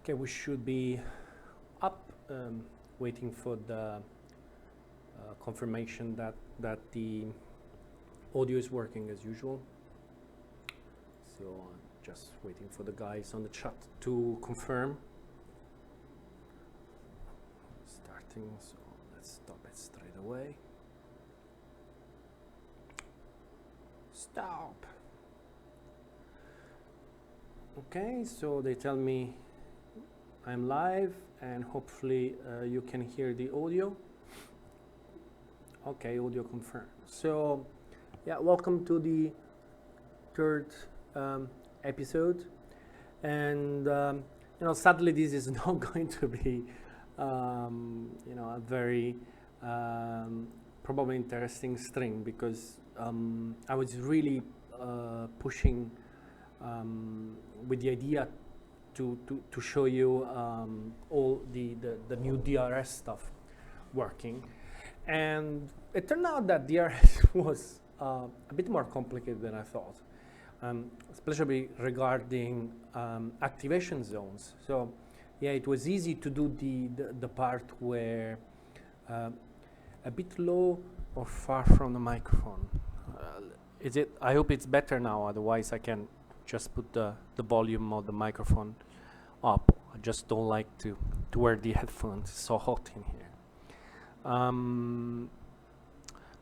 Okay, we should be up, waiting for the confirmation that the audio is working as usual. So just waiting for the guys on the chat to confirm. Starting, so let's stop it straight away. Stop. Okay, so they tell me I'm live and hopefully you can hear the audio. Okay, audio confirmed. So yeah, welcome to the third episode, and sadly this is not going to be a very probably interesting string, because I was really pushing with the idea to show you all the new DRS stuff working, and it turned out that DRS was a bit more complicated than I thought, especially regarding activation zones. So yeah, it was easy to do the part where a bit low or far from the microphone. Is it? I hope it's better now, otherwise I can just put the volume of the microphone up. I just don't like to wear the headphones. It's so hot in here.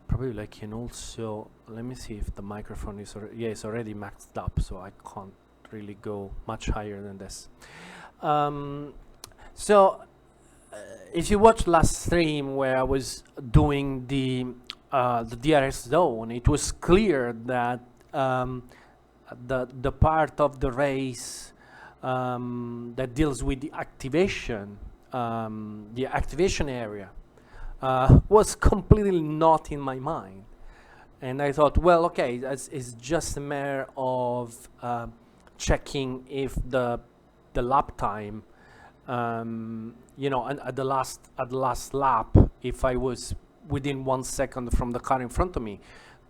Probably I can also, let me see if the microphone is it's already maxed up, so I can't really go much higher than this. If you watched last stream where I was doing the DRS zone, it was clear that the part of the race that deals with the activation area was completely not in my mind, and I thought, well, okay, it's just a matter of checking if the lap time, and at the last lap, if I was within 1 second from the car in front of me,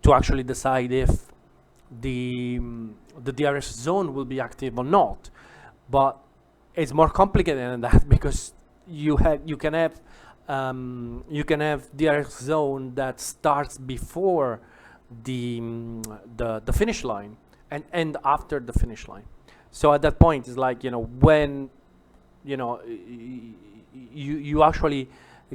to actually decide if the DRS zone will be active or not. But it's more complicated than that, because you can have DRS zone that starts before the finish line and after the finish line. So at that point, it's like, when you actually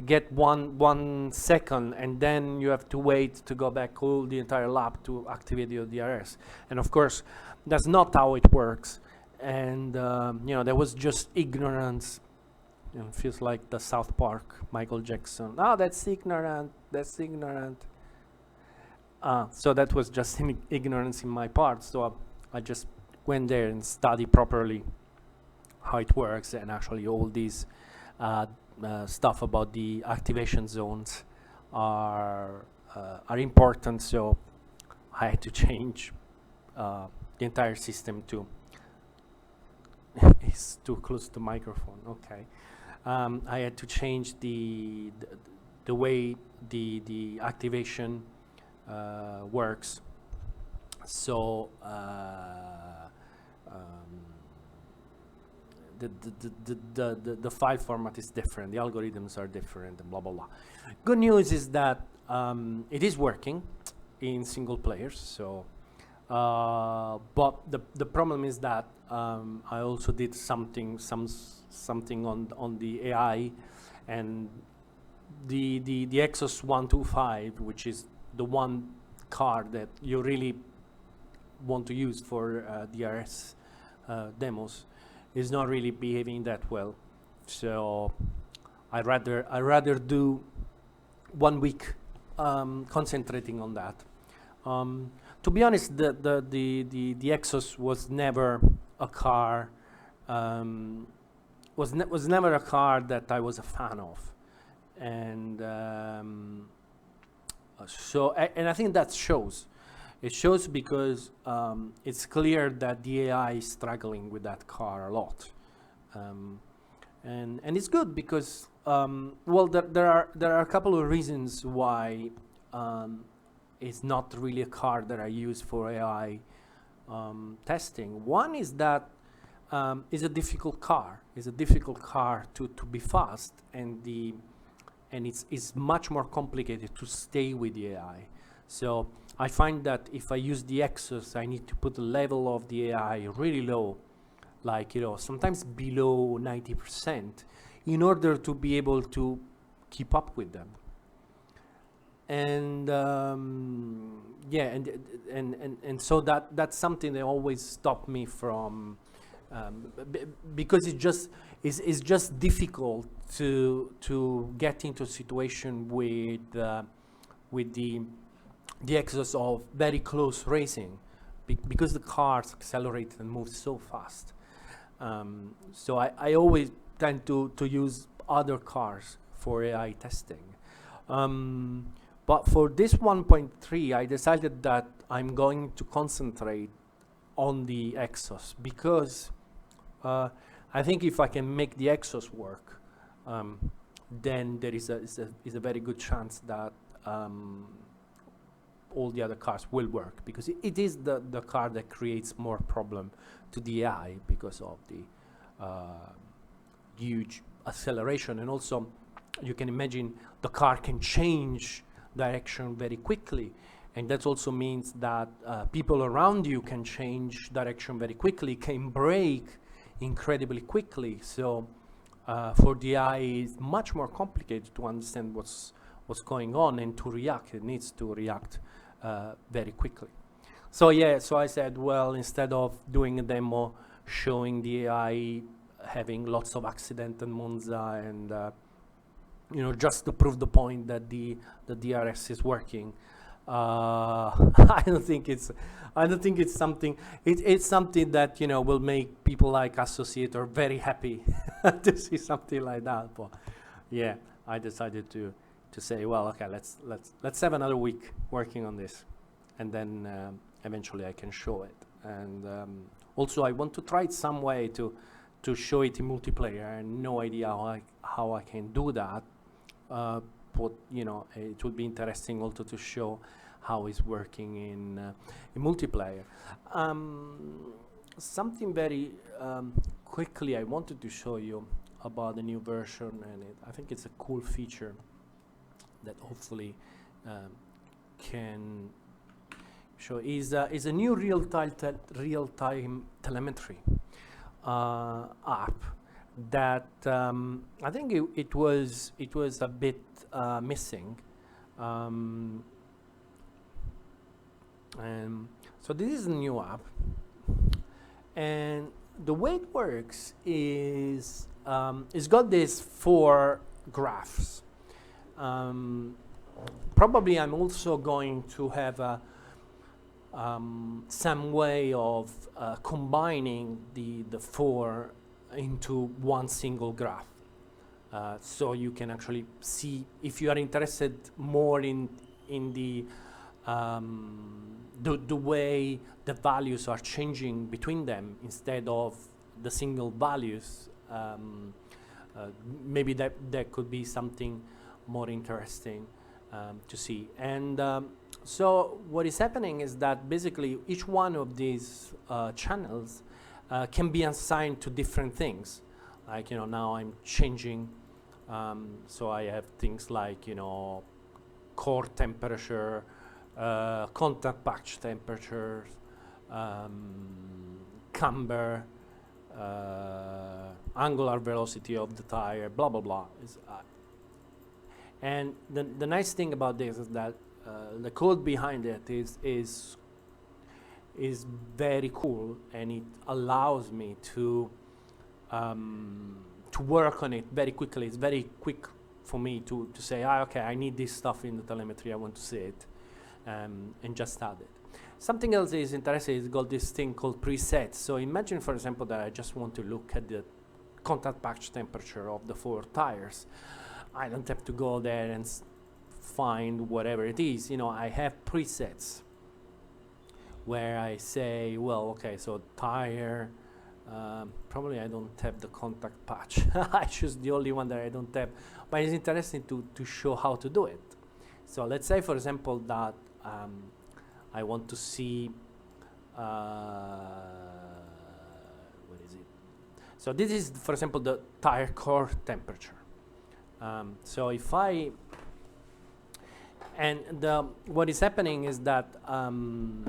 get one second, and then you have to wait to go back all the entire lap to activate your DRS. And of course, that's not how it works. And there was just ignorance. It feels like the South Park Michael Jackson. Oh, that's ignorant. That's ignorant. So that was just ignorance in my part. So I just went there and studied properly how it works, and actually all these stuff about the activation zones are important. So I had to change the entire system to. It's too close to the microphone. Okay, I had to change the way the activation works. So the file format is different, the algorithms are different, and blah blah blah. Good news is that it is working in single players. So, but the problem is that I also did something on the AI, and the S02E03, which is the one car that you really want to use for DRS demos, is not really behaving that well. So I rather do 1 week concentrating on that. To be honest, the Exos was never a car was never a car that I was a fan of, and I think that shows. It shows because it's clear that the AI is struggling with that car a lot, and it's good because there are a couple of reasons why it's not really a car that I use for AI testing. One is that is a difficult car. It's a difficult car to be fast, and it's much more complicated to stay with the AI. So I find that if I use the Exos, I need to put the level of the AI really low, like, sometimes below 90%, in order to be able to keep up with them. And yeah, and so that's something that always stopped me from, because it's just difficult to get into a situation with the Exos of very close racing, because the cars accelerate and move so fast. So I always tend to use other cars for AI testing. But for this 1.3, I decided that I'm going to concentrate on the Exos, because I think if I can make the Exos work, then there is a very good chance that all the other cars will work, because it is the car that creates more problem to the AI because of the huge acceleration. And also, you can imagine the car can change direction very quickly, and that also means that people around you can change direction very quickly, can brake incredibly quickly. So for the AI, it's much more complicated to understand what's going on and to react. It needs to react very quickly. So yeah, so I said, well, instead of doing a demo showing the AI having lots of accident in Monza and just to prove the point that the DRS is working, I don't think it's something. It's something that will make people like Associator very happy to see something like that. But yeah, I decided to say, well, okay, let's have another week working on this, and then eventually I can show it. And also, I want to try it some way to show it in multiplayer. And no idea how I can do that. But it would be interesting also to show how it's working in multiplayer. Something very quickly I wanted to show you about the new version, and I think it's a cool feature that hopefully can show is a new real-time telemetry app that I think it was a bit missing. So this is a new app, and the way it works is it's got these 4 graphs. Probably I'm also going to have some way of combining the 4 into one single graph, so you can actually see, if you are interested more in the way the values are changing between them instead of the single values. Maybe that could be something more interesting to see. And so what is happening is that basically each one of these channels can be assigned to different things. Like, now I'm changing, so I have things like, core temperature, contact patch temperature, camber, angular velocity of the tire, blah, blah, blah. And the nice thing about this is that the code behind it is very cool, and it allows me to work on it very quickly. It's very quick for me to say, okay, I need this stuff in the telemetry, I want to see it, and just add it. Something else is interesting, it's got this thing called presets. So imagine, for example, that I just want to look at the contact patch temperature of the 4 tires. I don't have to go there and find whatever it is. I have presets where I say, well, okay, so tire, probably I don't have the contact patch. I choose the only one that I don't have, but it's interesting to show how to do it. So let's say, for example, that I want to see, what is it? So this is, for example, the tire core temperature. So if I, and what is happening is that on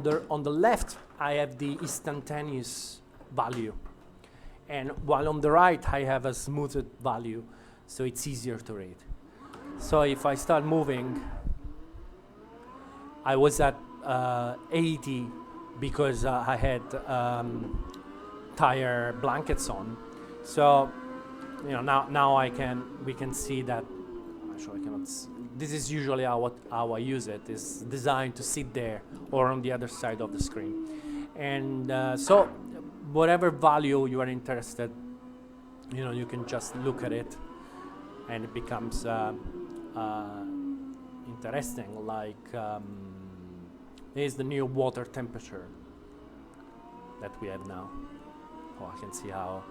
the left I have the instantaneous value, and while on the right I have a smoothed value, so it's easier to read. So if I start moving, I was at 80 because I had tire blankets on. So now we can see that. Actually, I cannot. This is usually how I use it. It's designed to sit there or on the other side of the screen, and so whatever value you are interested, you can just look at it, and it becomes interesting. Like here's the new water temperature that we have now. Oh, I can see how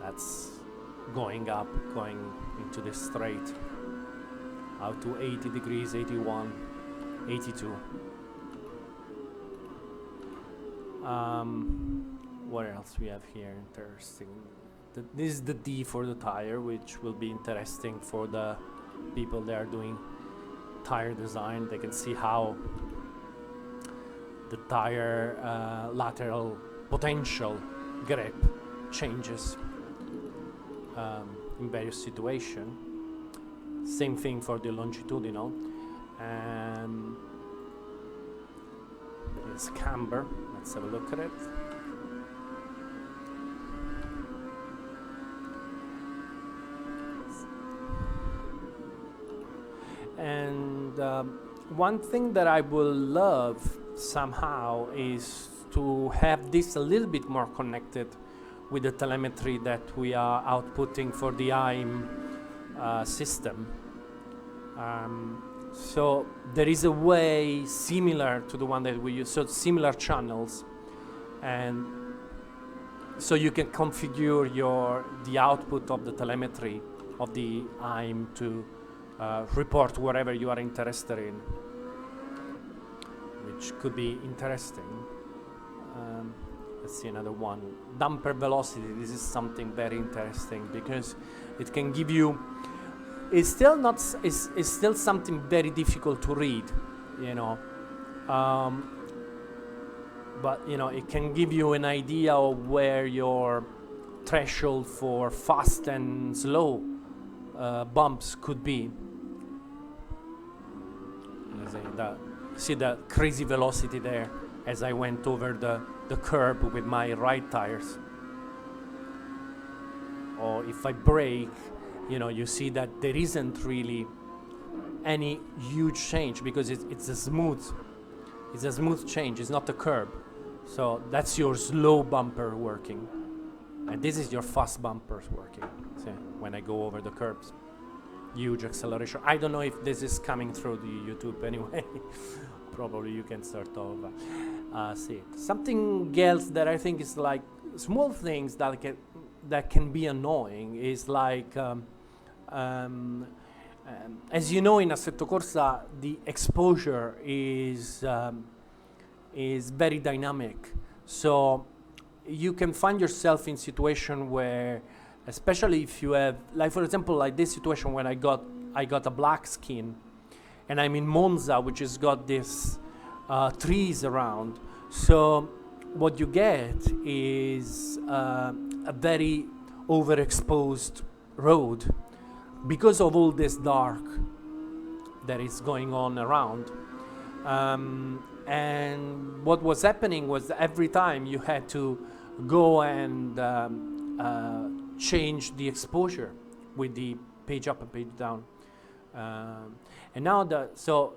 that's going up, going into the straight, out to 80 degrees, 81, 82. What else we have here interesting? This is the D for the tire, which will be interesting for the people that are doing tire design. They can see how the tire lateral potential grip changes in various situations. Same thing for the longitudinal. And it's camber. Let's have a look at it. And one thing that I will love somehow is to have this a little bit more connected with the telemetry that we are outputting for the IM system. So there is a way similar to the one that we use, so similar channels, and so you can configure the output of the telemetry of the IM to report whatever you are interested in, which could be interesting. Let's see another one. Damper velocity. This is something very interesting because it can give you. It's still not. It's still something very difficult to read, but it can give you an idea of where your threshold for fast and slow bumps could be. See the crazy velocity there as I went over the curb with my right tires. Or if I brake, you see that there isn't really any huge change because it's a smooth change. It's not a curb. So that's your slow bumper working, and this is your fast bumpers working. See, when I go over the curbs, huge acceleration. I don't know if this is coming through the YouTube anyway. Probably you can sort of see it. Something else that I think is like small things that can be annoying is like, as you know, in Assetto Corsa, the exposure is very dynamic. So you can find yourself in situation where, especially if you have, like for example, like this situation when I got a black skin, and I'm in Monza, which has got this trees around. So what you get is a very overexposed road because of all this dark that is going on around. And what was happening was every time you had to go and change the exposure with the page up and page down. And now so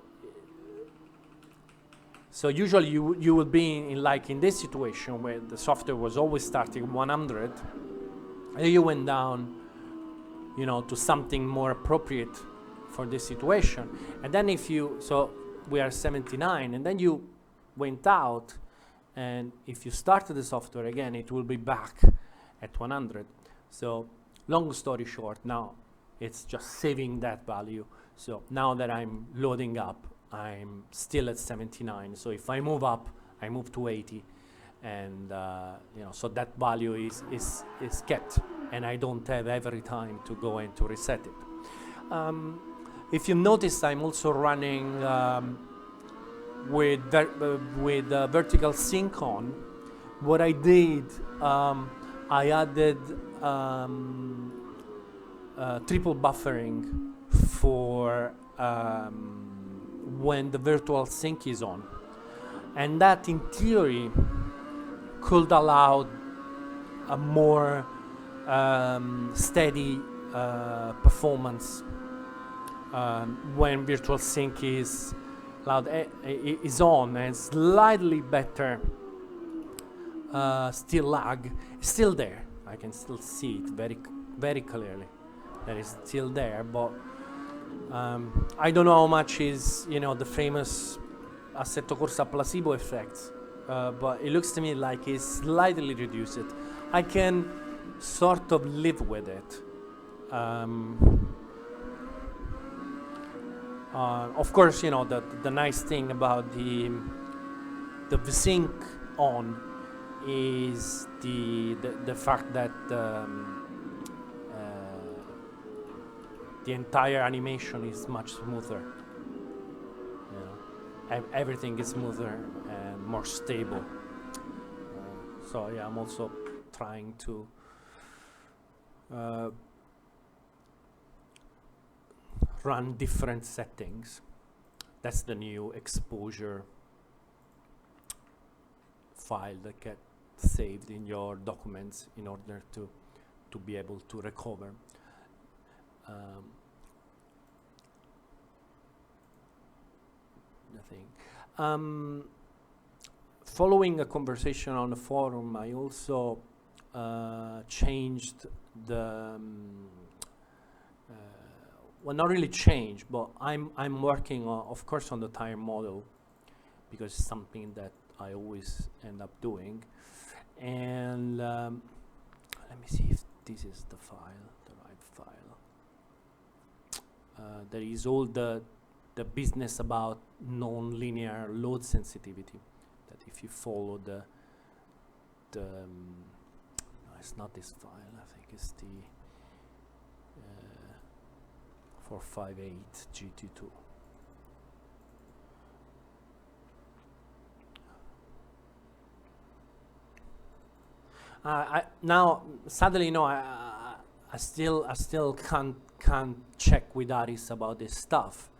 usually you would be in this situation where the software was always starting 100, and you went down, to something more appropriate for this situation. And then so we are 79, and then you went out, and if you started the software again, it will be back at 100. So long story short, now it's just saving that value. So now that I'm loading up, I'm still at 79. So if I move up, I move to 80. and so that value is kept, and I don't have every time to go and to reset it. If you notice, I'm also running with vertical sync on. What I did, I added triple buffering for when the virtual sync is on, and that in theory could allow a more steady performance when virtual sync is is on, and slightly better still lag. It's still there. I can still see it very clearly. That is still there, but I don't know how much is the famous Assetto Corsa placebo effect, but it looks to me like it's slightly reduced. I can sort of live with it. Of course, the nice thing about the sync on is the fact that the entire animation is much smoother. Everything is smoother and more stable. So yeah, I'm also trying to run different settings. That's the new exposure file that gets saved in your documents in order to be able to recover. Nothing. Following a conversation on the forum, I also changed the well, not really changed, but I'm working on, of course, on the tire model, because it's something that I always end up doing. And let me see if this is the file, the right file. There is all the business about non-linear load sensitivity. That if you follow the no, it's not this file. I think it's the 458 GT2. Now, sadly, I still can't check with Aris about this stuff.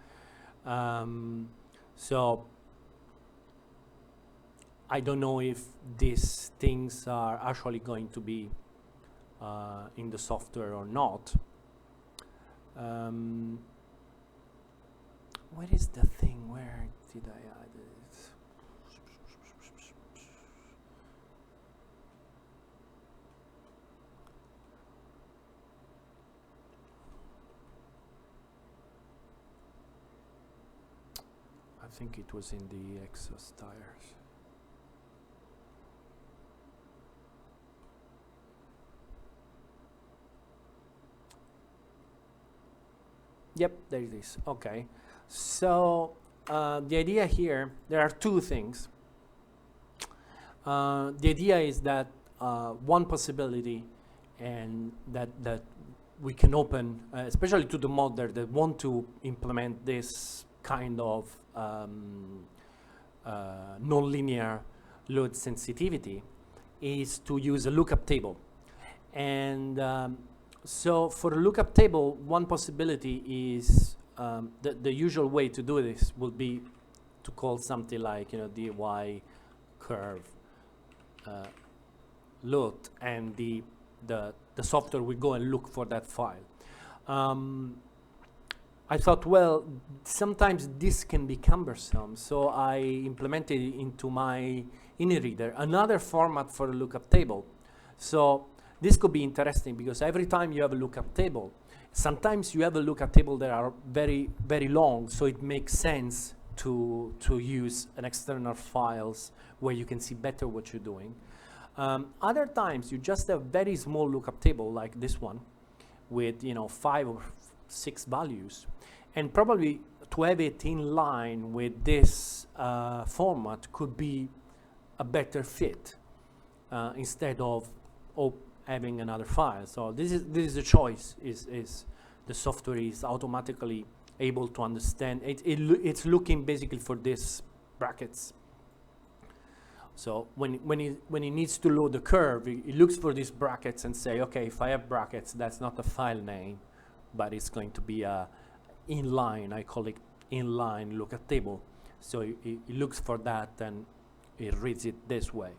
So I don't know if these things are actually going to be in the software or not. Where is the thing? Where did I add it? I think it was in the exhaust tires. Yep, there it is. Okay. So the idea here, there are two things. The idea is that one possibility, and that we can open, especially to the modder that want to implement this kind of non-linear load sensitivity, is to use a lookup table. And so for a lookup table, one possibility is the usual way to do this would be to call something like dy curve load, and the software will go and look for that file. I thought, well, sometimes this can be cumbersome, so I implemented it into my InnoReader, another format for a lookup table. So this could be interesting, because every time you have a lookup table, sometimes you have a lookup table that are very, very long, so it makes sense to use an external files where you can see better what you're doing. Other times you just have very small lookup table like this one with 5 or 6 values, and probably to have it in line with this format could be a better fit. instead of having another file. So this is the choice. Is the software is automatically able to understand it's looking basically for these brackets. So when it needs to load the curve, it looks for these brackets and say, okay, if I have brackets, that's not a file name, but it's going to be a inline. I call it inline lookup table. So it looks for that and it reads it this way.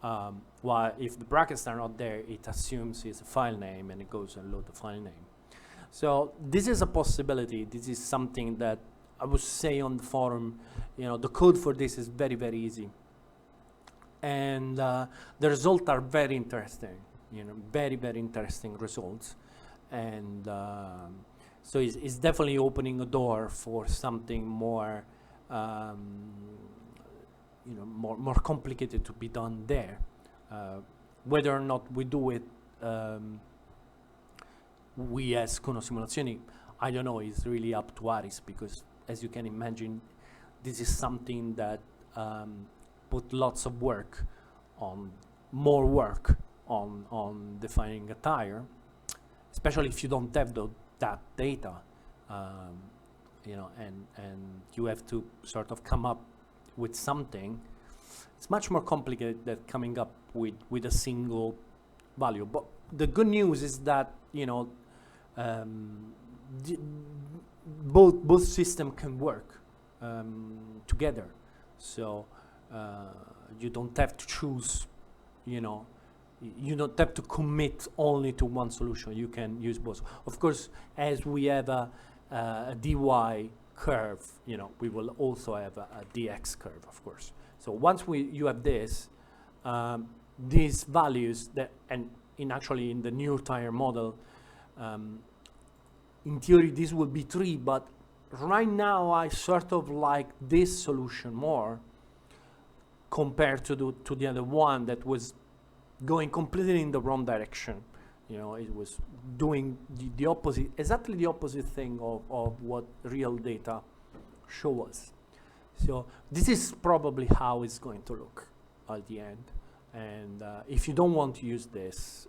While if the brackets are not there, it assumes it's a file name and it goes and load the file name. So this is a possibility. This is something that I would say on the forum, the code for this is very, very easy. And the results are very interesting, very, very interesting results. And so it's definitely opening a door for something more, more complicated to be done there. Whether or not we do it, we as Kuno Simulazioni, I don't know, it's really up to Aris, because as you can imagine, this is something that put lots of work on, more work on defining a tire, especially if you don't have that data, and you have to sort of come up with something. It's much more complicated than coming up with a single value. But the good news is that both systems can work together. So you don't have to choose, you don't have to commit only to one solution. You can use both. Of course, as we have a dy curve, we will also have a dx curve, of course. So once you have this, these values that, and in the new tire model, in theory this will be 3, but right now I sort of like this solution more compared to the other one that was going completely in the wrong direction. It was doing the opposite, exactly the opposite thing of what real data show us. So this is probably how it's going to look at the end. And if you don't want to use this,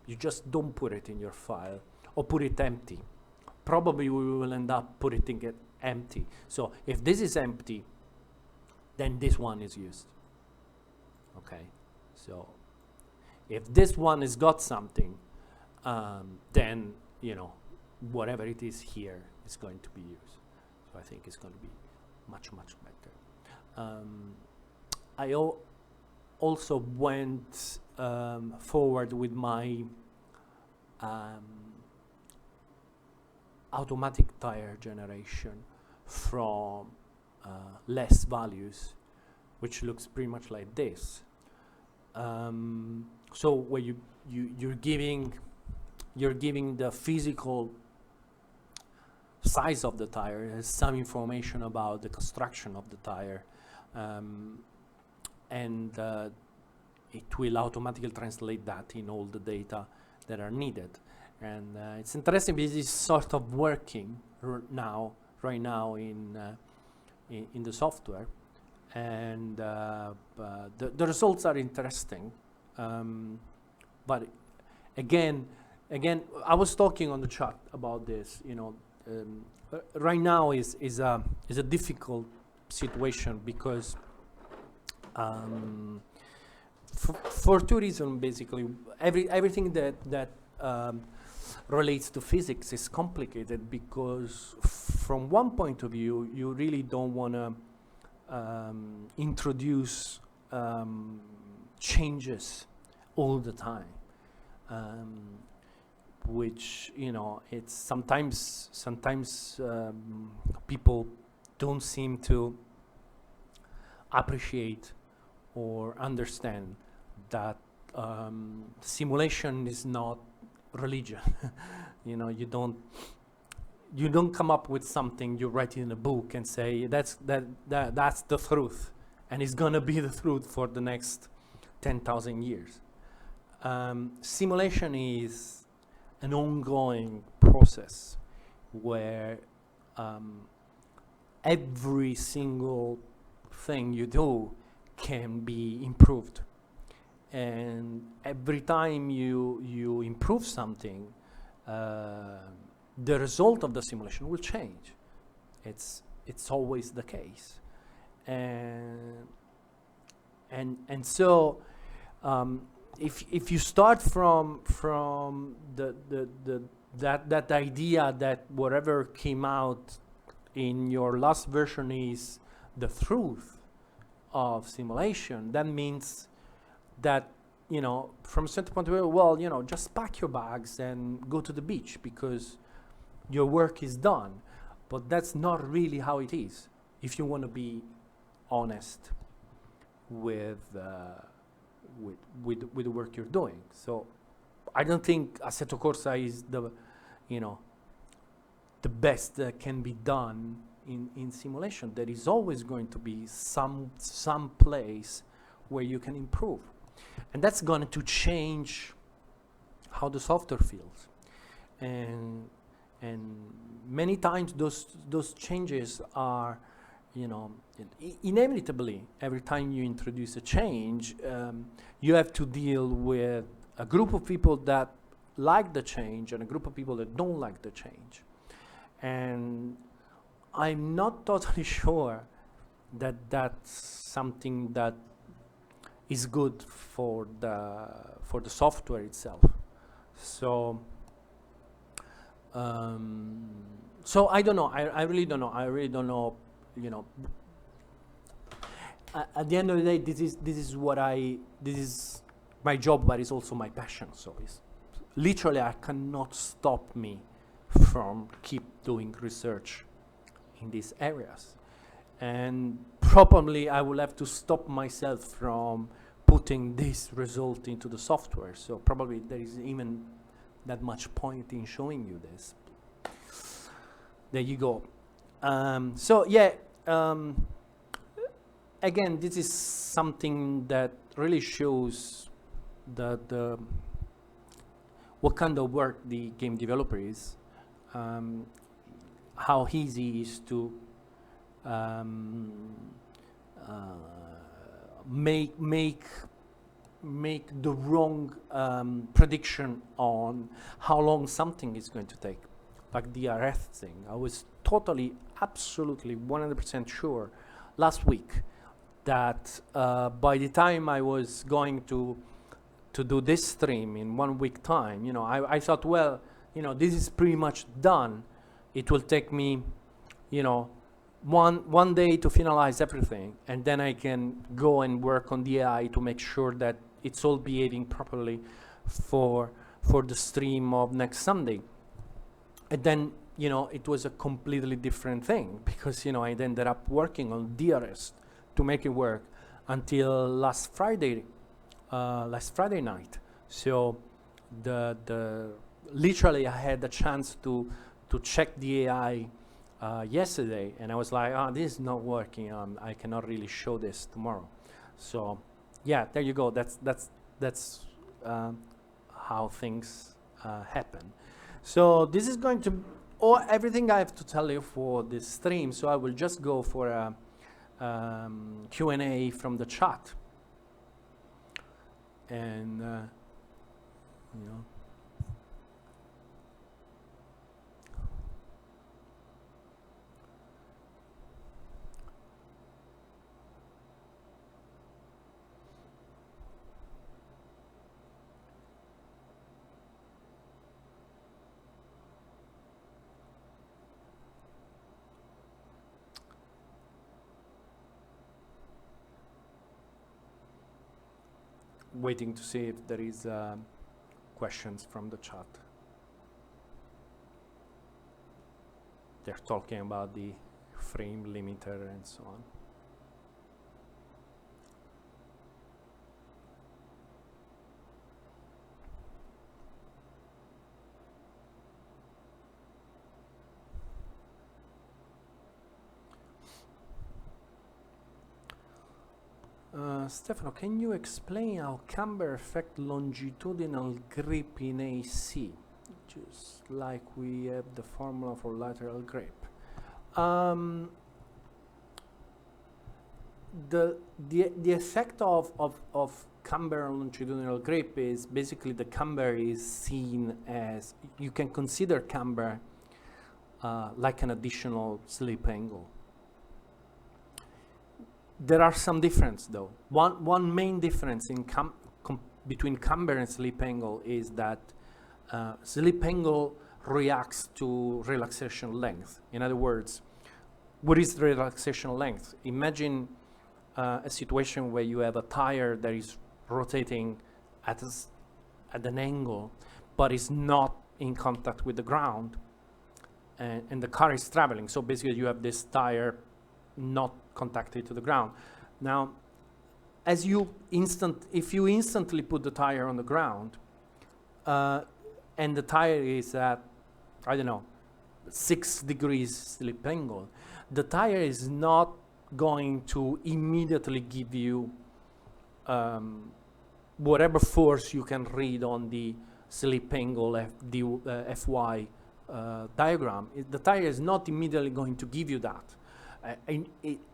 you just don't put it in your file or put it empty. Probably we will end up putting it empty. So if this is empty, then this one is used. Okay, so if this one has got something, then whatever it is here is going to be used. So I think it's going to be much better. I also went forward with my automatic tire generation from less values, which looks pretty much like this. So where you're giving the physical size of the tire, has some information about the construction of the tire, and it will automatically translate that in all the data that are needed. And it's interesting because it's sort of working right now in the software, and the results are interesting. But again, I was talking on the chat about this. Right now is a difficult situation because for two reasons basically. Everything that relates to physics is complicated because from one point of view you really don't want to introduce changes all the time, which it's sometimes people don't seem to appreciate or understand that simulation is not religion. You don't come up with something, you write it in a book and say that's the truth, and it's gonna be the truth for the next 10,000 years. Simulation is an ongoing process where every single thing you do can be improved, and every time you improve something, the result of the simulation will change. It's always the case, and so if you start from that idea that whatever came out in your last version is the truth of simulation, that means that, from a certain point of view, well, just pack your bags and go to the beach because your work is done. But that's not really how it is, if you want to be honest with the work you're doing. So I don't think Assetto Corsa is the best that can be done in simulation. There is always going to be some place where you can improve, and that's going to change how the software feels, and many times those changes are, inevitably, every time you introduce a change, you have to deal with a group of people that like the change and a group of people that don't like the change. And I'm not totally sure that that's something that is good for the software itself. So so I don't know. I really don't know. I really don't know. At the end of the day, this is my job, but it's also my passion. So it's literally, I cannot stop me from keep doing research in these areas, and probably I will have to stop myself from putting this result into the software. So probably there is even that much point in showing you this. There you go. So yeah, again, this is something that really shows what kind of work the game developer is, how easy it is to make the wrong prediction on how long something is going to take, like the RF thing. I was totally, absolutely 100% sure last week that by the time I was going to do this stream in 1 week time, I thought, well, this is pretty much done. It will take me, one day to finalize everything, and then I can go and work on the AI to make sure that it's all behaving properly for the stream of next Sunday. And then, it was a completely different thing, because, I ended up working on DRS to make it work until last Friday night. So literally I had the chance to check the AI yesterday, and I was like, this is not working. I cannot really show this tomorrow. So yeah, there you go. That's how things happen. So this is going to everything I have to tell you for this stream. So I will just go for a Q&A from the chat, and waiting to see if there is questions from the chat. They're talking about the frame limiter and so on. Stefano, can you explain how camber affect longitudinal grip in AC? Just like we have the formula for lateral grip. The effect of camber longitudinal grip is basically the camber is seen as, you can consider camber like an additional slip angle. There are some differences though. One main difference in between camber and slip angle is that slip angle reacts to relaxation length. In other words, what is relaxation length? Imagine a situation where you have a tire that is rotating at an angle, but is not in contact with the ground, and the car is traveling. So basically you have this tire not contacted to the ground. Now, if you instantly put the tire on the ground, and the tire is at, I don't know, 6 degrees slip angle, the tire is not going to immediately give you whatever force you can read on the slip angle Fy diagram. The tire is not immediately going to give you that.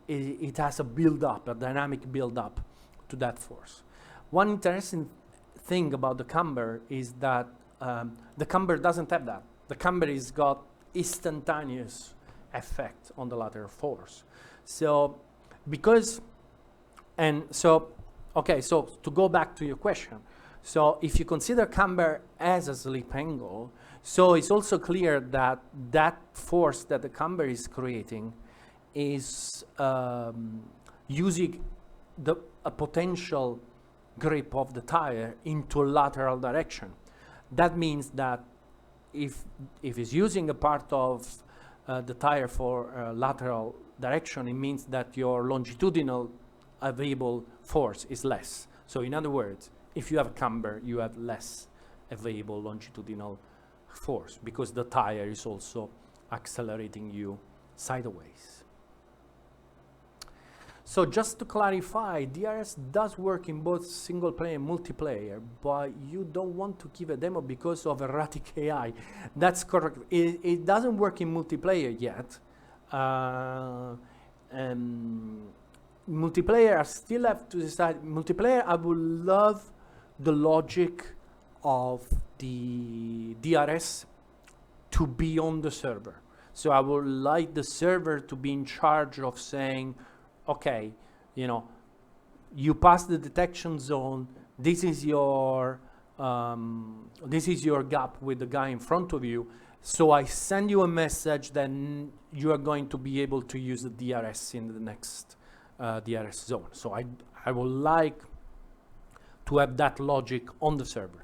It has a build-up, a dynamic build-up to that force. One interesting thing about the camber is that the camber doesn't have that. The camber has got instantaneous effect on the lateral force. So okay, so to go back to your question, so if you consider camber as a slip angle, so it's also clear that that force that the camber is creating is using a potential grip of the tire into lateral direction. That means that if it's using a part of the tire for lateral direction, it means that your longitudinal available force is less. So in other words, if you have a camber, you have less available longitudinal force because the tire is also accelerating you sideways. So just to clarify, DRS does work in both single player and multiplayer, but you don't want to give a demo because of erratic AI. That's correct. It doesn't work in multiplayer yet. Multiplayer, I still have to decide. Multiplayer, I would love the logic of the DRS to be on the server. So I would like the server to be in charge of saying, okay, you know, you pass the detection zone. This is your gap with the guy in front of you. So I send you a message, then you are going to be able to use the DRS in the next DRS zone. So I would like to have that logic on the server.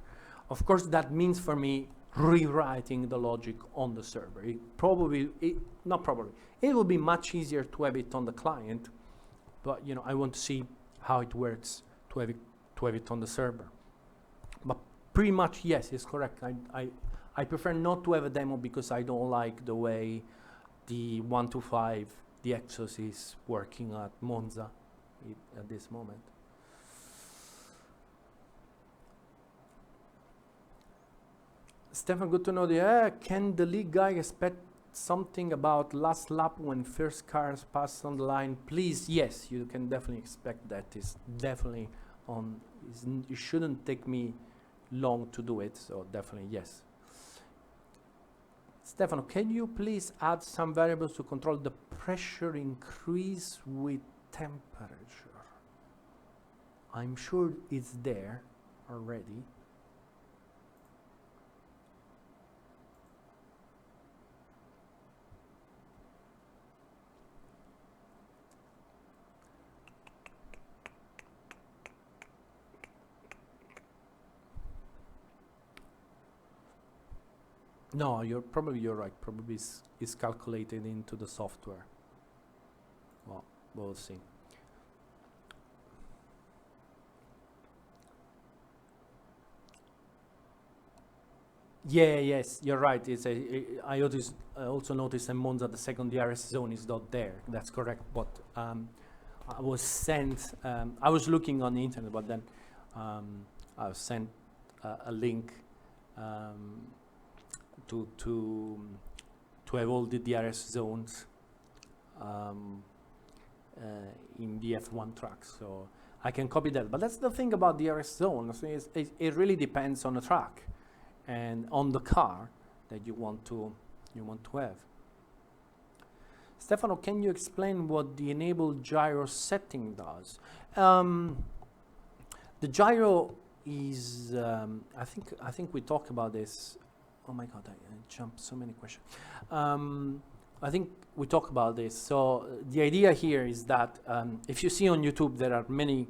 Of course, that means for me rewriting the logic on the server. It will be much easier to have it on the client, but you know, I want to see how it works to have it on the server. But pretty much, yes, it's correct. I prefer not to have a demo because I don't like the way the 125, the Exos is working at Monza at this moment. Stefan, good to know. Can the league guy expect something about last lap when first cars pass on the line? Please, yes, you can definitely expect that. It's definitely on. It shouldn't take me long to do it, so definitely yes. Stefano, can you please add some variables to control the pressure increase with temperature? I'm sure it's there already. No, you're right. Probably is calculated into the software. Well, we'll see. Yeah, yes, you're right. I also noticed in Monza the second DRS zone is not there. That's correct. But I was sent. I was looking on the internet, but then I was sent a link. To have all the DRS zones in the F1 tracks. So I can copy that. But that's the thing about the RS zone. So it really depends on the track and on the car that you want to have. Stefano, can you explain what the enable gyro setting does? The gyro is, I think we talked about this. Oh my God, I jumped so many questions. I think we talked about this. So the idea here is that if you see on YouTube, there are many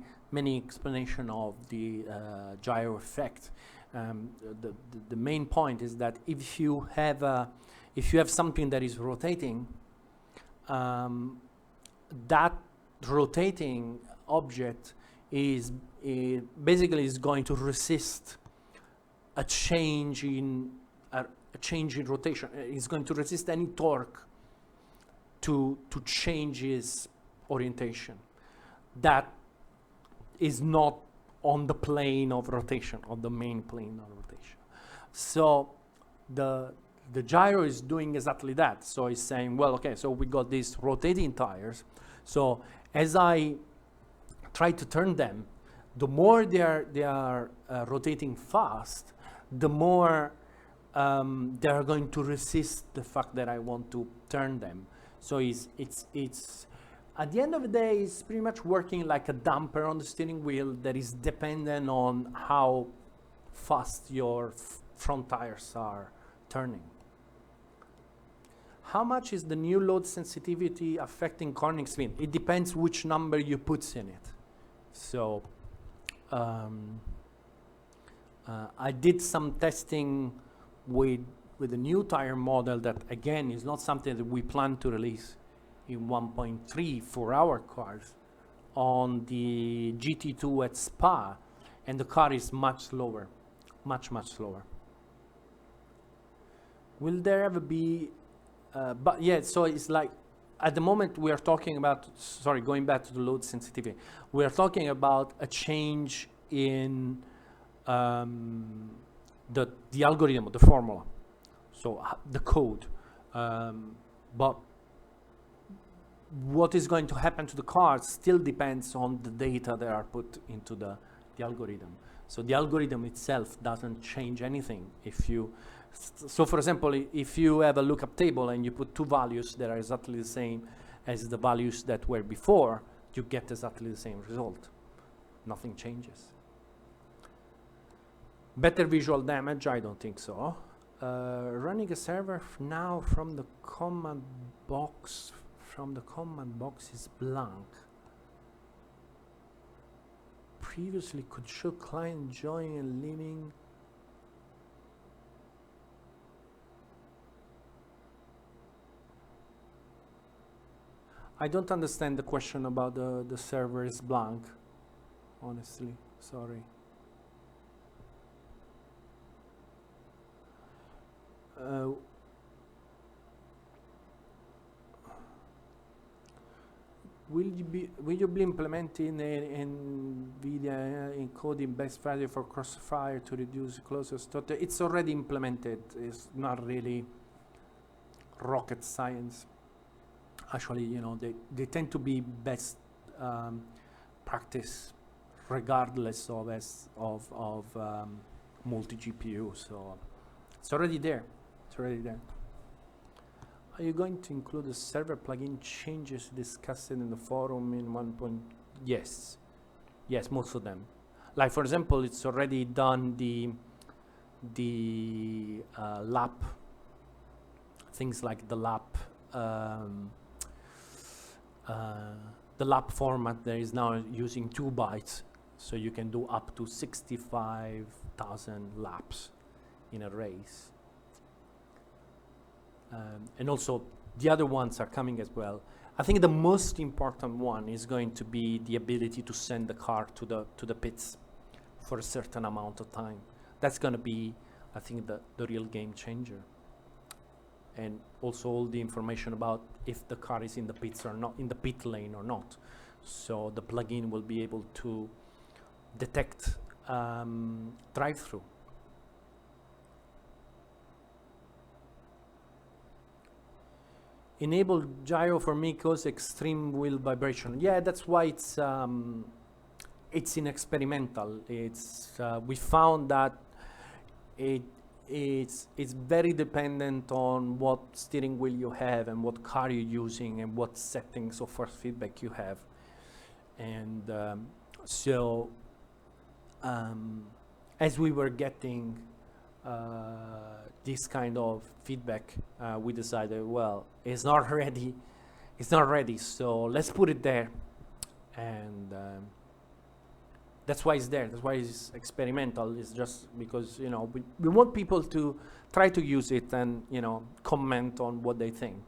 explanations of the gyro effect. The main point is that if you have something that is rotating, that rotating object is basically going to resist a change in rotation. It's going to resist any torque to change its orientation. That is not on the plane of rotation, on the main plane of rotation. So the gyro is doing exactly that. So it's saying, well, okay, so we got these rotating tires. So as I try to turn them, the more they are rotating fast, the more they are going to resist the fact that I want to turn them. So it's at the end of the day, it's pretty much working like a damper on the steering wheel that is dependent on how fast your front tires are turning. How much is the new load sensitivity affecting cornering speed? It depends which number you put in it. So I did some testing with a new tire model that, again, is not something that we plan to release in 1.3 for our cars, on the GT2 at Spa, and the car is much slower, much slower. Will there ever be, but yeah, so it's like, at the moment we are talking about, sorry, going back to the load sensitivity, we are talking about a change in the algorithm, the formula, so the code, but what is going to happen to the car still depends on the data that are put into the algorithm. So the algorithm itself doesn't change anything. So for example, if you have a lookup table and you put two values that are exactly the same as the values that were before, you get exactly the same result. Nothing changes. Better visual damage? I don't think so. Running a server now from the command box. Is blank. Previously could show client joining and leaving. I don't understand the question about the server is blank, honestly, sorry. Will you be implementing NVIDIA encoding best value for Crossfire to reduce closest total? It's already implemented. It's not really rocket science. Actually, you know, they tend to be best practice regardless of multi-GPU. So it's already there. It's already there. Are you going to include the server plugin changes discussed in the forum in 1. Yes. Yes, most of them. Like, for example, it's already done the lap, things like the lap format that is now using 2 bytes, so you can do up to 65,000 laps in a race. And also the other ones are coming as well. I think the most important one is going to be the ability to send the car to the pits for a certain amount of time. That's going to be, I think, the real game changer. And also all the information about if the car is in the pits or not, in the pit lane or not. So the plugin will be able to detect drive-through. Enable gyro for me cause extreme wheel vibration. Yeah, that's why it's in experimental. It's we found that it's very dependent on what steering wheel you have and what car you're using and what settings of force feedback you have. And as we were getting this kind of feedback, we decided, well, it's not ready, so let's put it there. And that's why it's there. That's why it's experimental. It's just because, you know, we want people to try to use it and, you know, comment on what they think.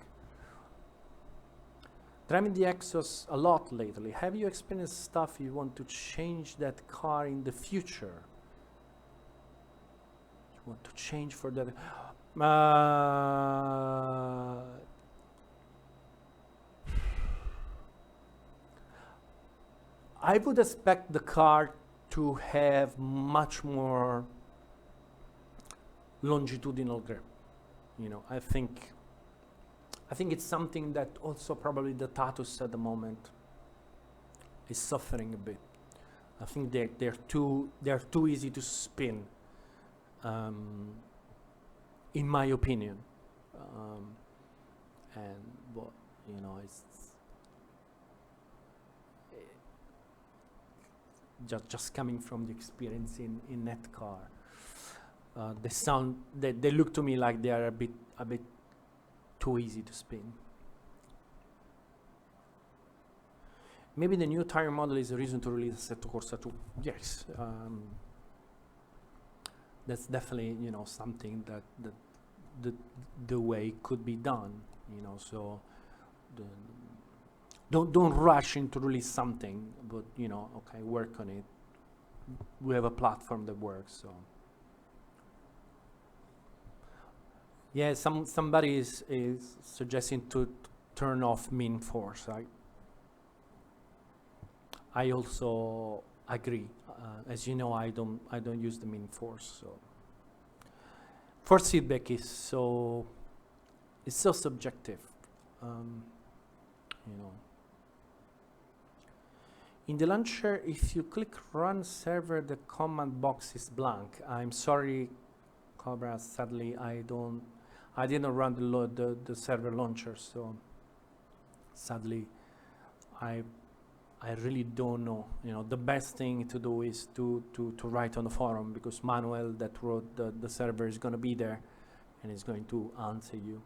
Driving the Exos a lot lately. Have you experienced stuff you want to change that car in the future? You want to change for that? I would expect the car to have much more longitudinal grip. You know, I think it's something that also probably the Tatus at the moment is suffering a bit. I think they're too easy to spin, in my opinion. And well, you know, it's just coming from the experience in that car. They look to me like they are a bit too easy to spin. Maybe the new tire model is a reason to release Assetto Corsa 2. Yes, that's definitely, you know, something that the way could be done. You know, so don't rush into release something, but, you know, okay, work on it. We have a platform that works, so. Yeah, somebody is suggesting to turn off min force. I also agree. As you know, I don't use the min force. So force feedback is so subjective. You know. In the launcher, if you click run server, the command box is blank. I'm sorry, Cobra. Sadly, I didn't run the server launcher, so sadly, I really don't know. You know, the best thing to do is to write on the forum, because Manuel that wrote the server is going to be there, and is going to answer you.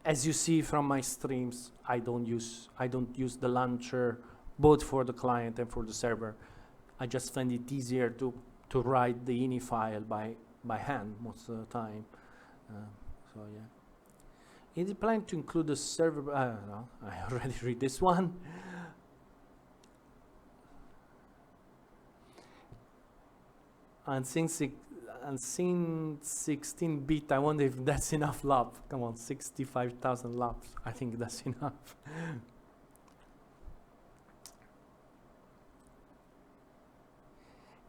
As you see from my streams, I don't use the launcher both for the client and for the server. I just find it easier to write the ini file by hand most of the time. So yeah. Is it planned to include the server? I don't know. I already read this one. And since 16-bit, I wonder if that's enough laps. Come on, 65,000 laps. I think that's enough.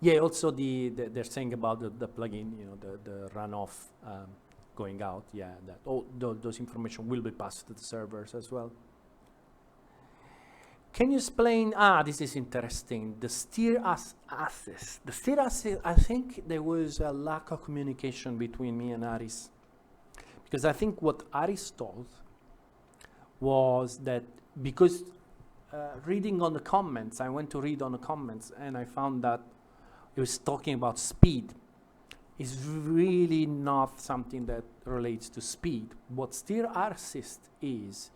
Yeah, also they're saying about the plugin, you know, the runoff going out. Yeah, that all those information will be passed to the servers as well. Can you explain? This is interesting. The steer assist. The steer assist. I think there was a lack of communication between me and Aris, because I think what Aris told was that because reading on the comments, I went to read on the comments and I found that it was talking about speed. Is really not something that relates to speed. What steer assist is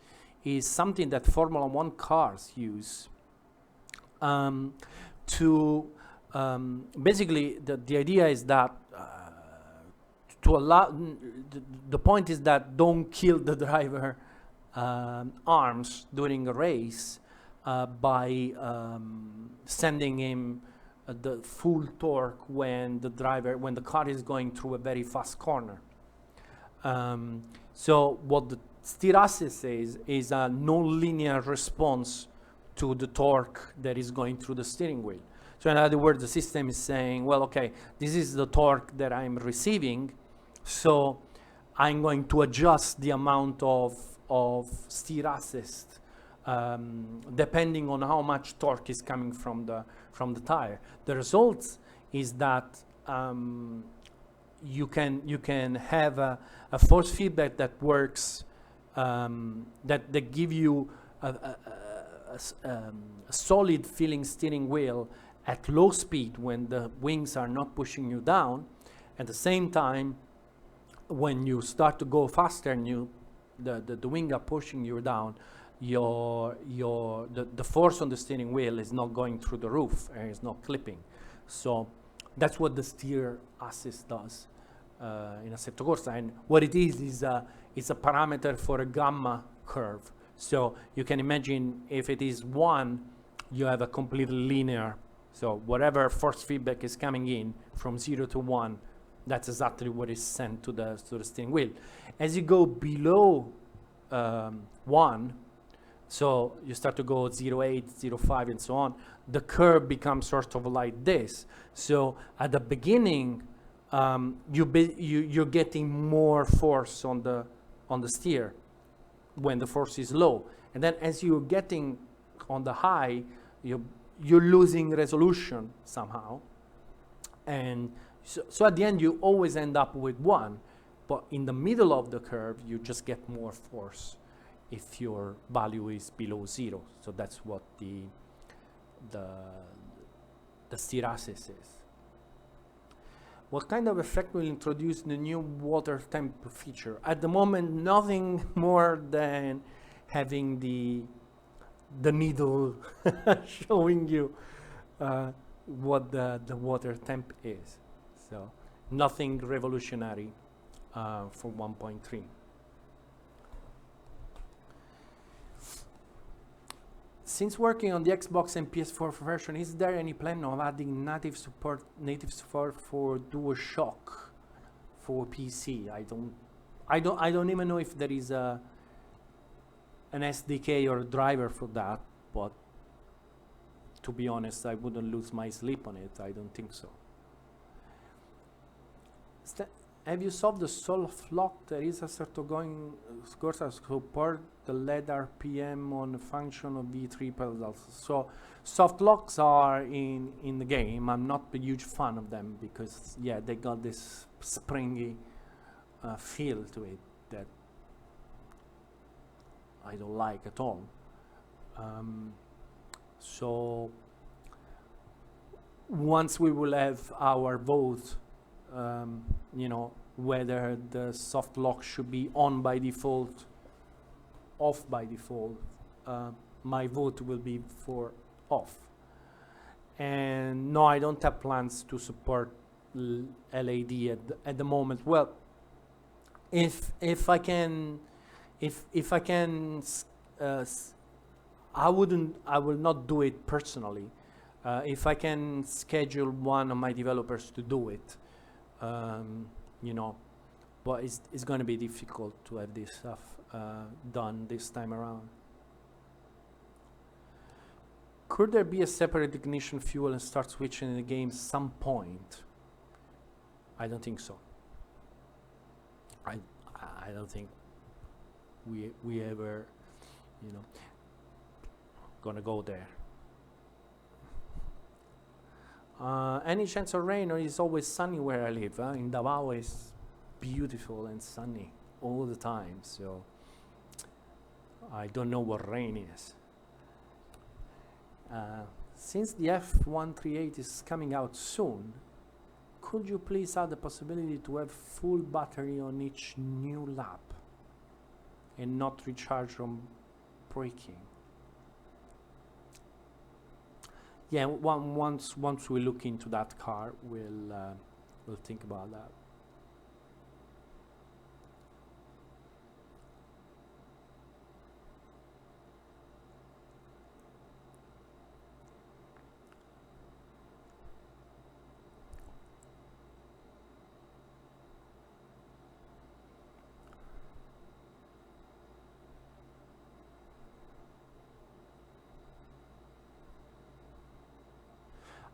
something that Formula 1 cars use to basically the idea is that to allow the point is that don't kill the driver arms during a race by sending him the full torque when the car is going through a very fast corner. So what the steer assist is a non-linear response to the torque that is going through the steering wheel. So in other words, the system is saying, well, okay, this is the torque that I'm receiving, so I'm going to adjust the amount of steer assist depending on how much torque is coming from the tire. The result is that you can have a force feedback that works, that give you a solid feeling steering wheel at low speed when the wings are not pushing you down. At the same time, when you start to go faster and the wing are pushing you down, the force on the steering wheel is not going through the roof and it's not clipping. So that's what the steer assist does in Assetto Corsa. And what it is a parameter for a gamma curve. So you can imagine if it is 1, you have a completely linear. So whatever force feedback is coming in from 0 to 1, that's exactly what is sent to the steering wheel. As you go below 1, so you start to go 0.8, 0.5, and so on, the curve becomes sort of like this. So at the beginning, you're getting more force on the steer when the force is low, and then as you're getting on the high, you're losing resolution somehow, and so at the end you always end up with 1, but in the middle of the curve you just get more force if your value is below 0. So that's what the steer assist is. What kind of effect will introduce the new water temp feature? At the moment, nothing more than having the needle showing you what the water temp is. So nothing revolutionary for 1.3. Since working on the Xbox and PS4 version, is there any plan of adding native support for DualShock for PC? I don't even know if there is an SDK or a driver for that, but to be honest, I wouldn't lose my sleep on it. I don't think so. Have you solved the soft lock? There is Assetto Corsa support the LED RPM on the function of V3 pedals. So soft locks are in the game. I'm not a huge fan of them because they got this springy feel to it that I don't like at all. So once we will have our vote, whether the soft lock should be on by default, off by default, my vote will be for off. And no, I don't have plans to support LAD at the moment. Well, if I can, I will not do it personally. If I can schedule one of my developers to do it, but it's going to be difficult to have this stuff done this time around. Could there be a separate ignition fuel and start switching in the game some point? I don't think so. I don't think we ever, gonna go there. Any chance of rain, or is always sunny where I live? In Davao it's beautiful and sunny all the time, so I don't know what rain is. Since the F138 is coming out soon, could you please add the possibility to have full battery on each new lap and not recharge from braking? Yeah, once we look into that car, we'll think about that.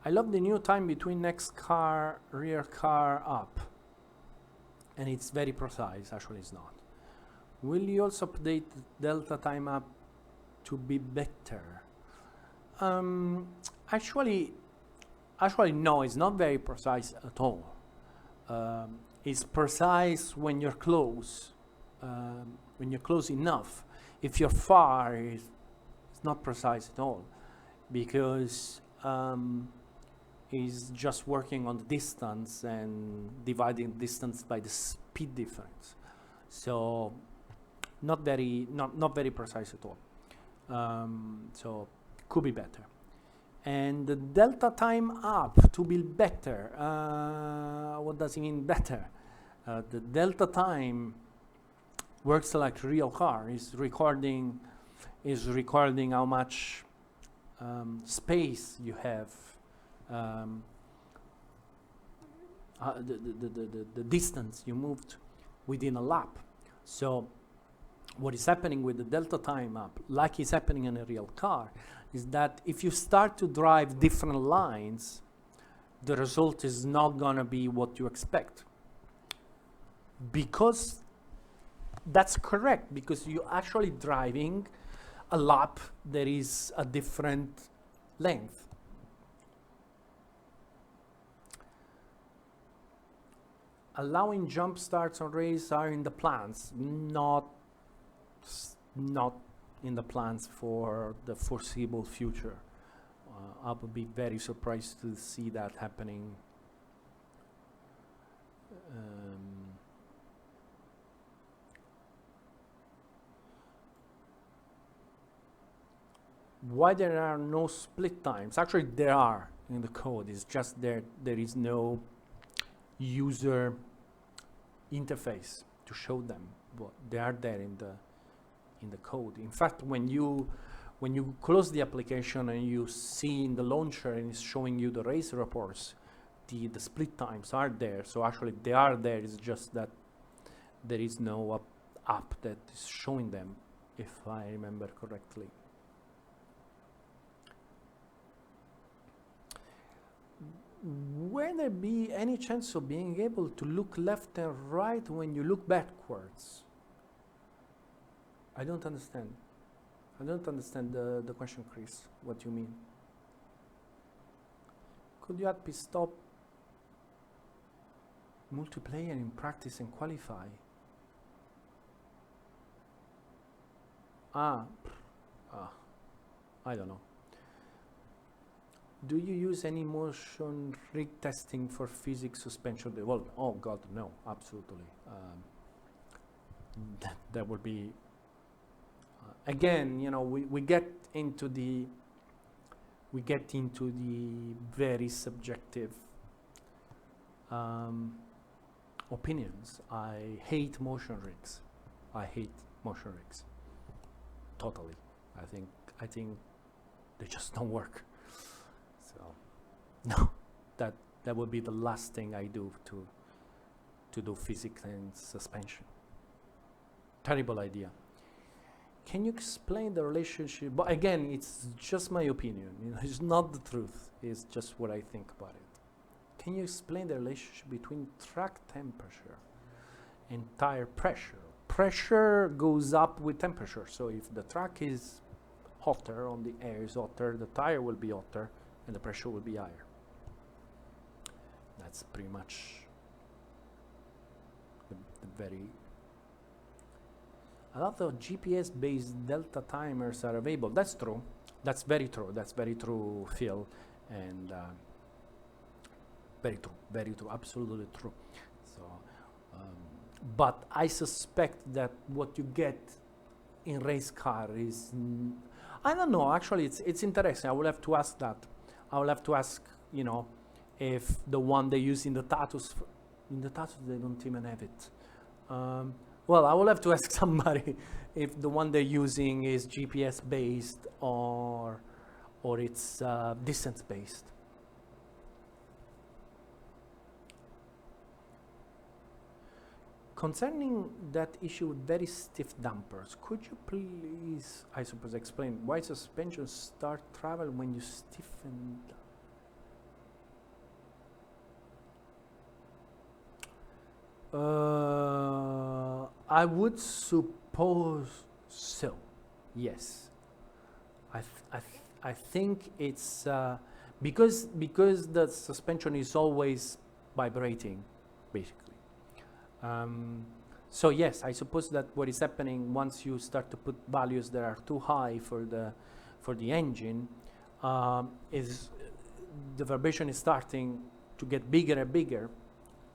I love the new time between next car, rear car up. And it's very precise, actually it's not. Will you also update delta time up to be better. Actually, no, it's not very precise at all. It's precise when you're close, when you're close enough. If you're far, it's not precise at all, because it's just working on the distance and dividing distance by the speed difference. So not very precise at all. So could be better. And the delta time up to be better. What does it mean better? The delta time works like a real car. Is recording how much space you have, the distance you moved within a lap. So what is happening with the delta time up, like is happening in a real car, is that if you start to drive different lines, the result is not going to be what you expect. Because that's correct, because you're actually driving a lap that is a different length. Allowing jump starts on race are in the plans, not in the plans for the foreseeable future. I would be very surprised to see that happening. Why there are no split times? Actually, there are in the code. It's just there is no user interface to show them, but they are there in the code. In fact, when you close the application and you see in the launcher and it's showing you the race reports, the split times are there. So actually they are there. It's just that there is no app that is showing them, if I remember correctly. Will there be any chance of being able to look left and right when you look backwards? I don't understand. I don't understand the question, Chris. What you mean? Could you add pit stop multiplayer in practice and qualify? I don't know. Do you use any motion rig testing for physics suspension? Well, oh God, no, absolutely. That would be, again, you know, we get into the very subjective opinions. I hate motion rigs. Totally. I think they just don't work. So, no, that would be the last thing I do to do physics and suspension. Terrible idea. Can you explain the relationship? But again, it's just my opinion. You know, it's not the truth. It's just what I think about it. Can you explain the relationship between track temperature and tire pressure? Pressure goes up with temperature. So if the track is hotter, on the air is hotter, the tire will be hotter, and the pressure will be higher. That's pretty much the very... A lot of GPS-based delta timers are available. That's true. That's very true. That's very true, Phil. And very true, absolutely true. So, but I suspect that what you get in race car is... I don't know, actually, it's interesting. I will have to ask that. I will have to ask, you know, if the one they use in the Tatus, they don't even have it. Well, I will have to ask somebody if the one they're using is GPS based or it's distance based. Concerning that issue with very stiff dampers, could you please, I suppose, explain why suspension start travel when you stiffen? I would suppose so, yes. I think it's because the suspension is always vibrating, basically. So yes, I suppose that what is happening once you start to put values that are too high for the engine is the vibration is starting to get bigger and bigger.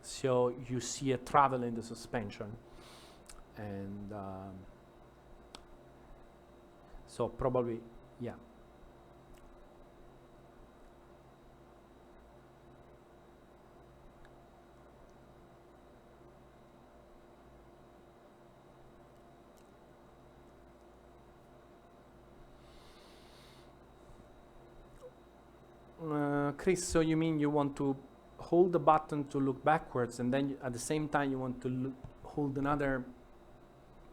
So you see a travel in the suspension, and so probably, yeah. Chris, so you mean you want to hold the button to look backwards, and then at the same time you want to hold another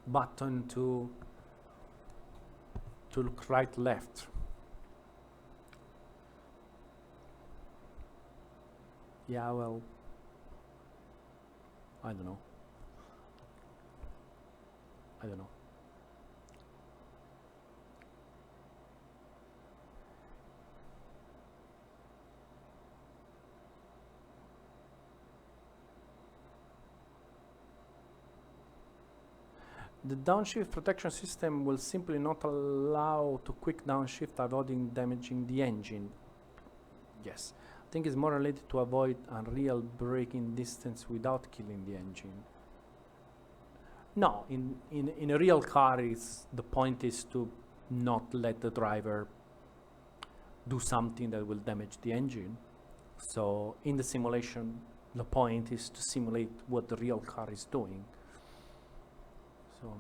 button to look right, left? Yeah, well, I don't know. I don't know. The downshift protection system will simply not allow to quick downshift, avoiding damaging the engine. Yes, I think it's more related to avoid unreal braking distance without killing the engine. No, in a real car, the point is to not let the driver do something that will damage the engine. So in the simulation, the point is to simulate what the real car is doing. So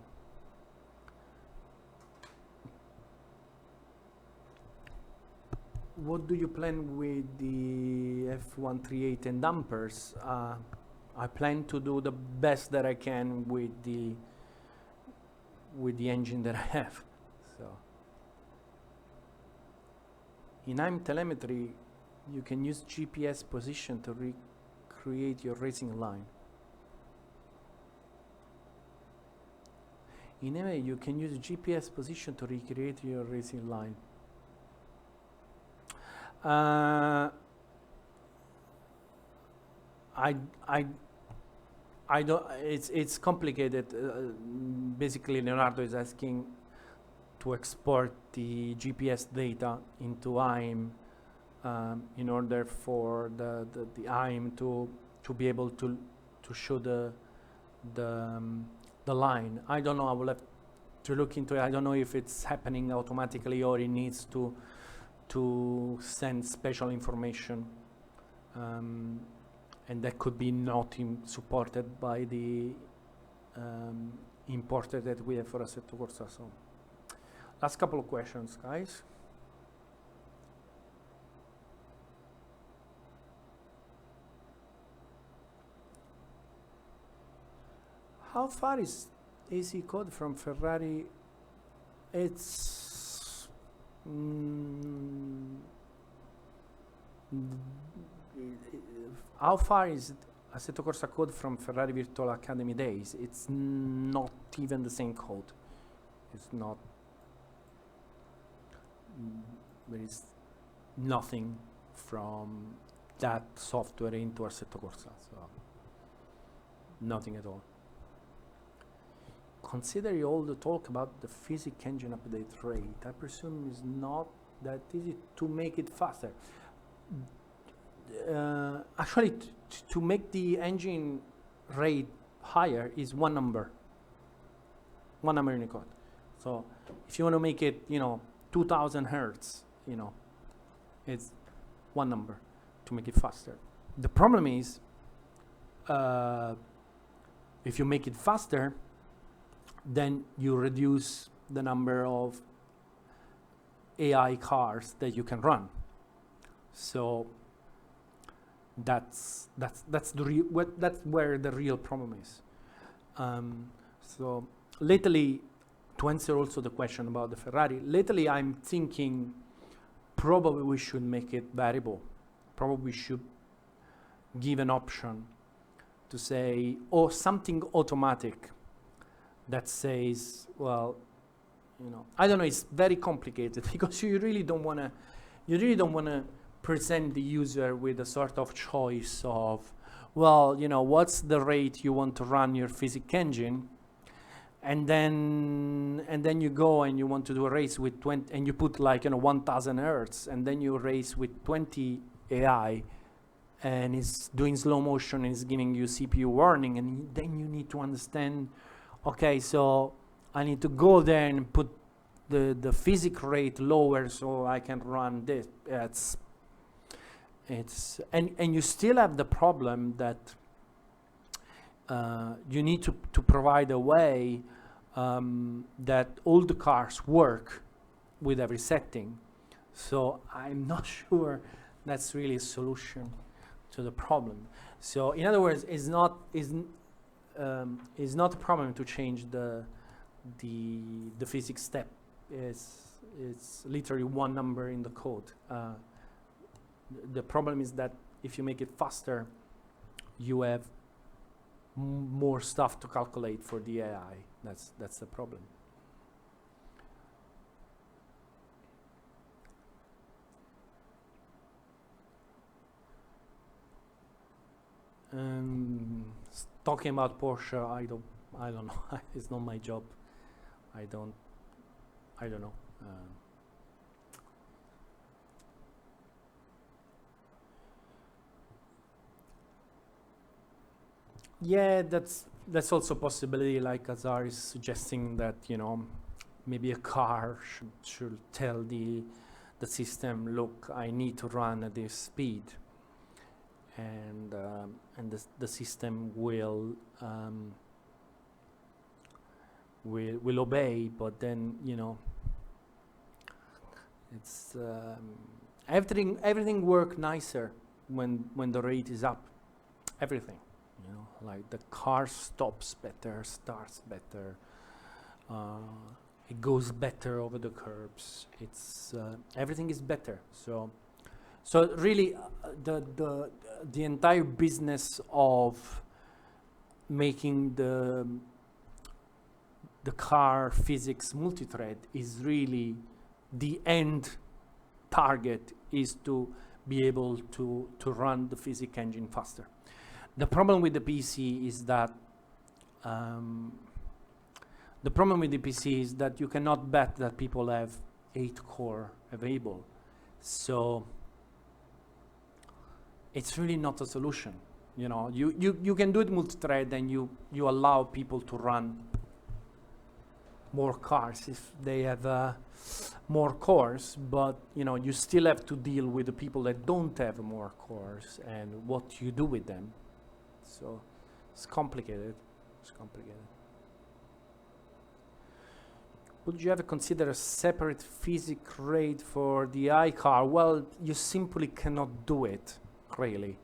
what do you plan with the F138 and dampers? I plan to do the best that I can with the engine that I have. So in AIM telemetry, you can use GPS position to recreate your racing line. In MA, you can use GPS position to recreate your racing line. I don't. It's complicated. Basically, Leonardo is asking to export the GPS data into AIM in order for the AIM to be able to show the line. I don't know. I will have to look into it. I don't know if it's happening automatically or it needs to send special information, and that could be not supported by the importer that we have for Assetto Corsa. So, last couple of questions, guys. How far is AC code from Ferrari? It's how far is Assetto Corsa code from Ferrari Virtual Academy days? It's not even the same code. It's not. There is nothing from that software into Assetto Corsa, so nothing at all. Considering all the talk about the physics engine update rate, I presume it's not that easy to make it faster. Actually, to make the engine rate higher is one number in the code. So if you want to make it, 2000 hertz, it's one number to make it faster. The problem is, if you make it faster, then you reduce the number of AI cars that you can run. So that's where the real problem is. So lately, to answer also the question about the Ferrari, lately I'm thinking probably we should make it variable. Probably we should give an option to say, or something automatic that says, well, I don't know, it's very complicated because you really don't want to present the user with a sort of choice of, well, what's the rate you want to run your physics engine, and then you go and you want to do a race with 20, and you put 1000 hertz, and then you race with 20 AI, and it's doing slow motion and it's giving you CPU warning, and then you need to understand, okay, so I need to go there and put the physics rate lower so I can run this. And you still have the problem that you need to provide a way that all the cars work with every setting. So I'm not sure that's really a solution to the problem. So in other words, it's not a problem to change the physics step. It's literally one number in the code. The problem is that if you make it faster, you have more stuff to calculate for the AI. That's the problem. Talking about Porsche, I don't know. It's not my job. I don't know. Yeah, that's also a possibility. Like Azar is suggesting that maybe a car should tell the system, look, I need to run at this speed, and the system will obey. But then it's everything work nicer when the rate is up. Everything. Like the car stops better, starts better, it goes better over the curbs. It's everything is better. So really, the entire business of making the car physics multi-thread is really the end target, is to be able to run the physics engine faster. The problem with the PC is that you cannot bet that people have 8 core available. So it's really not a solution. You can do it multi-thread, and you allow people to run more cars if they have more cores, but you still have to deal with the people that don't have more cores and what you do with them. So it's complicated. Would you ever consider a separate physics rate for the iCar? Well, you simply cannot do it, really.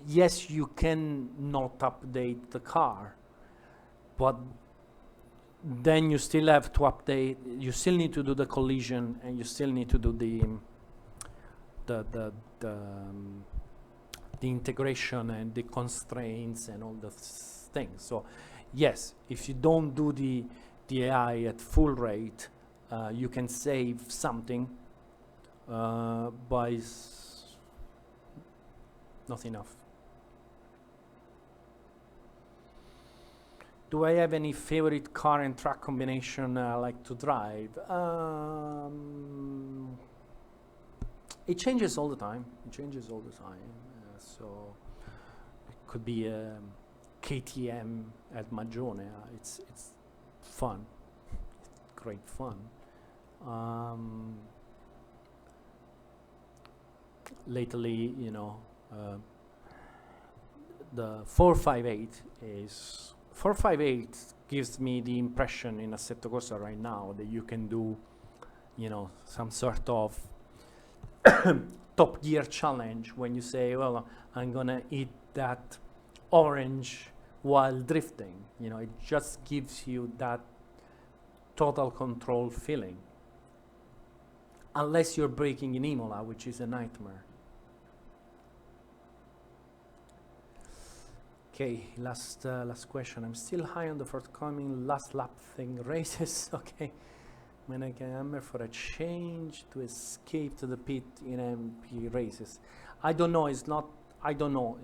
Yes, you can not update the car, but then you still have to update. You still need to do the collision, and you still need to do the integration and the constraints and all the things. So yes, if you don't do the AI at full rate, you can save something, but it's not enough. Do I have any favorite car and truck combination I like to drive? It changes all the time. So it could be a KTM at Magione. It's fun. Great fun. Lately, the 458 gives me the impression in Assetto Corsa right now that you can do, some sort of Top Gear challenge when you say, well, I'm gonna eat that orange while drifting. It just gives you that total control feeling. Unless you're braking in Imola, which is a nightmare. Okay, last question. I'm still high on the forthcoming last lap thing races. Okay, when I can hammer for a change to escape to the pit in MP races. I don't know. It's not. I don't know.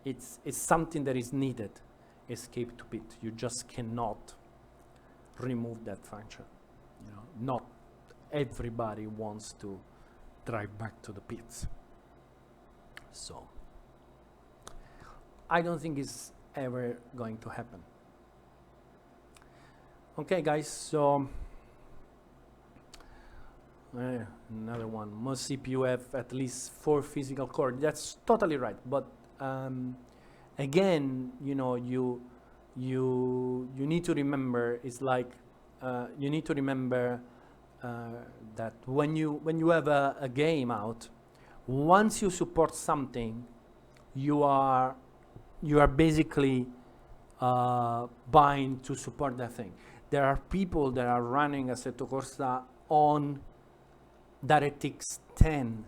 It's something that is needed. Escape to pit. You just cannot remove that function. You know, not everybody wants to drive back to the pits. So I don't think it's ever going to happen. Okay, guys, so another one. Most CPU have at least 4 physical cores. That's totally right. But again, you know, you need to remember. It's like you need to remember that when you have a game out, once you support something, you are basically buying to support that thing. There are people that are running Assetto Corsa on DirectX 10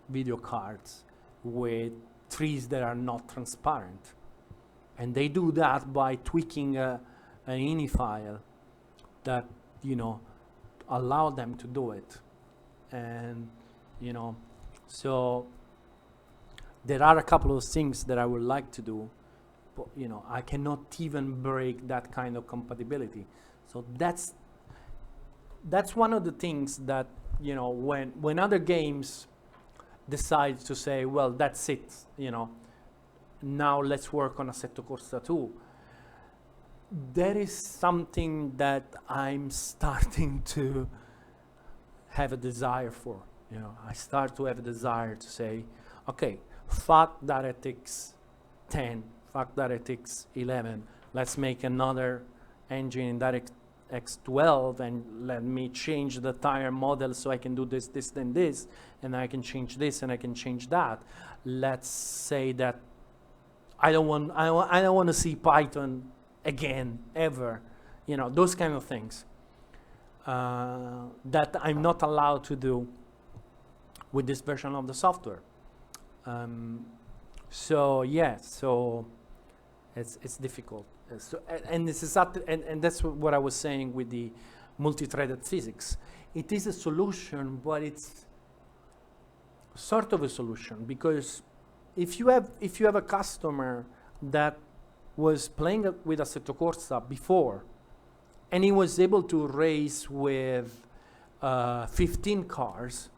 video cards with trees that are not transparent, and they do that by tweaking an ini file that, you know, allow them to do it. And you know, so there are a couple of things that I would like to do, but you know, I cannot even break that kind of compatibility. So that's one of the things that, you know, when other games decide to say, well, that's it, you know, now let's work on Assetto Corsa 2, there is something that I'm starting to have a desire for. You know, I start to have a desire to say, okay, fuck DirectX 10, fuck DirectX 11, let's make another engine in DirectX 12 and let me change the tire model so I can do this, this, and this, and I can change this and I can change that. Let's say that I don't want to see Python again, ever. You know, those kind of things that I'm not allowed to do with this version of the software. So yeah, so it's difficult. So and this is and that's what I was saying with the multi-threaded physics. It is a solution, but it's sort of a solution, because if you have a customer that was playing with Assetto Corsa before, and he was able to race with 15 cars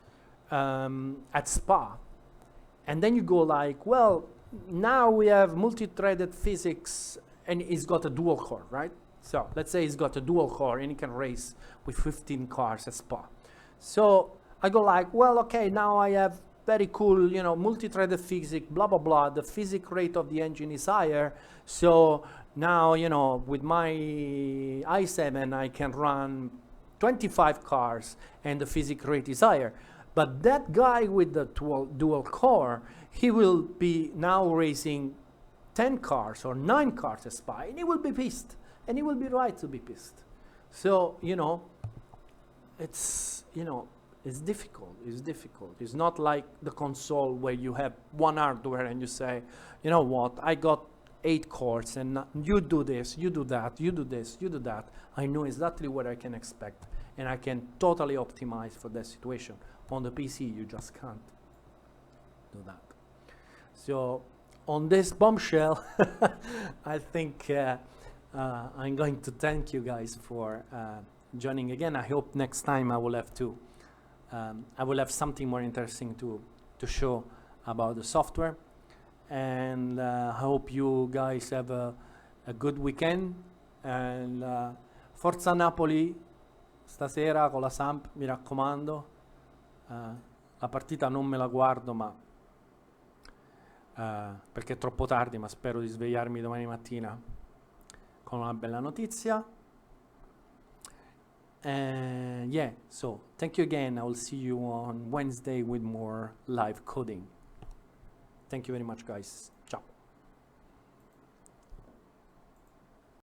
at Spa, and then you go like, well, now we have multi-threaded physics, and he's got a dual core, right? So let's say he's got a dual core and he can race with 15 cars at Spa. So I go like, well, okay, now I have very cool, you know, multi-threaded physics, blah, blah, blah. The physics rate of the engine is higher. So now, you know, with my i7, I can run 25 cars and the physics rate is higher. But that guy with the dual core, he will be now racing 10 cars or 9 cars at Spa, and he will be pissed. And he will be right to be pissed. So, you know, it's, you know, it's difficult. It's difficult. It's not like the console where you have one hardware and you say, you know what, I got 8 cores and you do this, you do that, you do this, you do that. I know exactly what I can expect, and I can totally optimize for that situation. On the PC, you just can't do that. So on this bombshell, I think I'm going to thank you guys for joining again. I hope next time I will have something more interesting to show about the software, and I hope you guys have a good weekend, and Forza Napoli stasera con la Samp, mi raccomando. La partita non me la guardo, ma perché è troppo tardi, ma spero di svegliarmi domani mattina con una bella notizia. And yeah, so thank you again. I will see you on Wednesday with more live coding. Thank you very much, guys.